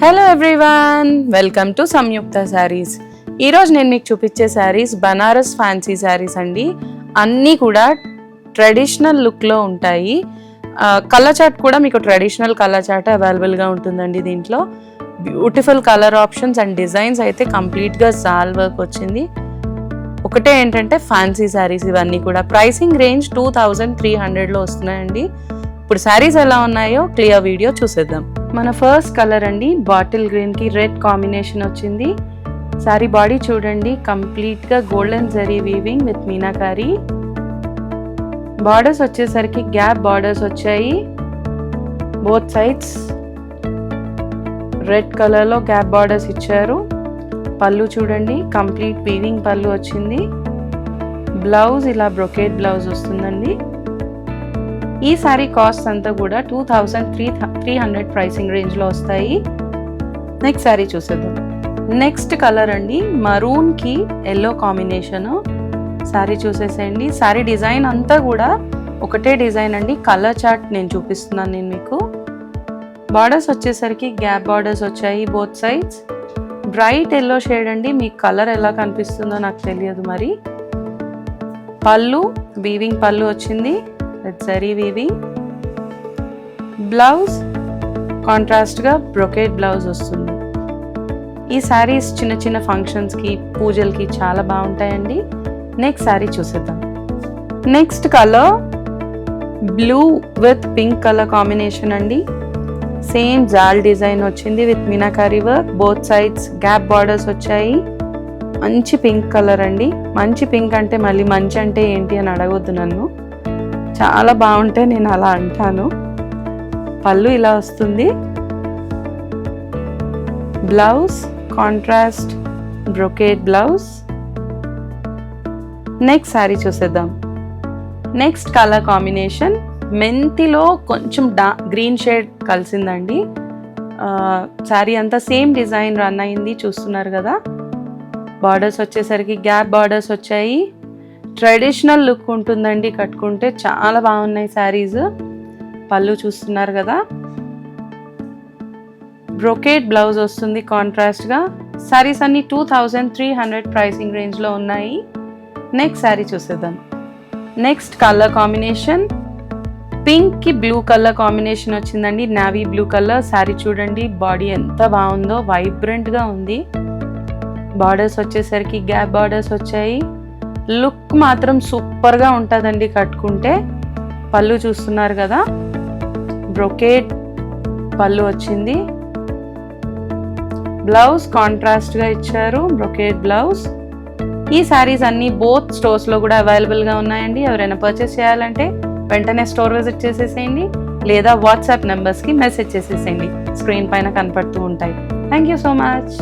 Hello everyone, welcome to సంయుక్త శారీస్. ఈరోజు నేను మీకు చూపించే శారీస్ బనారస్ ఫ్యాన్సీ శారీస్ అండి. అన్నీ కూడా ట్రెడిషనల్ లుక్లో ఉంటాయి. కలర్ చార్ట్ కూడా మీకు ట్రెడిషనల్ కలర్ చార్ట్ అవైలబుల్గా ఉంటుందండి. దీంట్లో beautiful colour options and designs అయితే కంప్లీట్గా జాల్ వర్క్ వచ్చింది. ఒకటే ఏంటంటే ఫ్యాన్సీ శారీస్ ఇవన్నీ కూడా. ప్రైసింగ్ రేంజ్ 2300లో వస్తున్నాయండి. ఇప్పుడు శారీస్ ఎలా ఉన్నాయో క్లియర్ వీడియో చూసేద్దాం. మన ఫస్ట్ కలర్ అండి, బాటిల్ గ్రీన్ కి రెడ్ కాంబినేషన్ వచ్చింది. శారీ బాడీ చూడండి, కంప్లీట్ గా golden zari weaving with meenakari. Borders వచ్చేసరికి గ్యాప్ బార్డర్స్ వచ్చాయి బోత్ సైడ్స్. రెడ్ కలర్ లో గ్యాప్ బార్డర్స్ ఇచ్చారు. పళ్ళు చూడండి, కంప్లీట్ వీవింగ్ పళ్ళు వచ్చింది. బ్లౌజ్ ఇలా బ్రొకేట్ బ్లౌజ్ వస్తుందండి. ఈ సారీ కాస్ట్ అంతా కూడా 2300 ప్రైసింగ్ రేంజ్లో వస్తాయి. నెక్స్ట్ సారీ చూసేద్దాం. నెక్స్ట్ కలర్ అండి, మరూన్కి ఎల్లో కాంబినేషను. సారీ చూసేసేయండి. సారీ డిజైన్ అంతా కూడా ఒకటే డిజైన్ అండి. కలర్ చార్ట్ నేను చూపిస్తున్నాను నేను మీకు. బార్డర్స్ వచ్చేసరికి గ్యాప్ బార్డర్స్ వచ్చాయి both sides. Bright yellow shade అండి, మీకు కలర్ ఎలా కనిపిస్తుందో నాకు తెలియదు మరి. పళ్ళు వీవింగ్ పళ్ళు వచ్చింది విత్ జరీ వీవింగ్. బ్లౌజ్ కాంట్రాస్ట్గా బ్రొకేట్ బ్లౌజ్ వస్తుంది. ఈ శారీస్ చిన్న చిన్న ఫంక్షన్స్కి పూజలకి చాలా బాగుంటాయండి. నెక్స్ట్ శారీ చూసేద్దాం. Next colour blue with pink colour combination అండి. సేమ్ జాల్ డిజైన్ వచ్చింది with meenakari work. Both sides gap borders వచ్చాయి. మంచి పింక్ కలర్ అండి. మంచి పింక్ అంటే మళ్ళీ మంచి అంటే ఏంటి అని అడగొద్దు నన్ను, చాలా బాగుంటే నేను అలా అంటాను. పళ్ళు ఇలా వస్తుంది. Blouse contrast brocade blouse. Next sari చూసేద్దాం. నెక్స్ట్ కలర్ కాంబినేషన్ మెంతిలో కొంచెం గ్రీన్ షేడ్ కలిసిందండి. శారీ అంతా సేమ్ డిజైన్ రన్ అయింది, చూస్తున్నారు కదా. బార్డర్స్ వచ్చేసరికి గ్యాప్ బార్డర్స్ వచ్చాయి. ట్రెడిషనల్ లుక్ ఉంటుందండి కట్టుకుంటే, చాలా బాగున్నాయి శారీస్. పళ్ళు చూస్తున్నారు కదా. బ్రొకేట్ బ్లౌజ్ వస్తుంది కాంట్రాస్ట్గా. శారీస్ అన్ని 2300 ప్రైసింగ్ రేంజ్లో ఉన్నాయి. నెక్స్ట్ శారీ చూసేద్దాం. నెక్స్ట్ కలర్ కాంబినేషన్ పింక్కి బ్లూ కలర్ కాంబినేషన్ వచ్చిందండి, నావీ బ్లూ కలర్. శారీ చూడండి, బాడీ ఎంత బాగుందో, వైబ్రెంట్గా ఉంది. బార్డర్స్ వచ్చేసరికి గ్యాప్ బార్డర్స్ వచ్చాయి. లుక్ మాత్రం సూపర్గా ఉంటుందండి కట్టుకుంటే. పళ్ళు చూస్తున్నారు కదా, బ్రొకేట్ పళ్ళు వచ్చింది. బ్లౌజ్ కాంట్రాస్ట్గా ఇచ్చారు, బ్రొకేట్ బ్లౌజ్. ఈ శారీస్ అన్నీ బోత్ స్టోర్స్లో కూడా అవైలబుల్గా ఉన్నాయండి. ఎవరైనా పర్చేస్ చేయాలంటే వెంటనే స్టోర్ విజిట్ చేసేసేయండి, లేదా వాట్సాప్ నెంబర్స్కి మెసేజ్ చేసేసేయండి. స్క్రీన్ పైన కనపడుతూ ఉంటాయి. Thank you so much.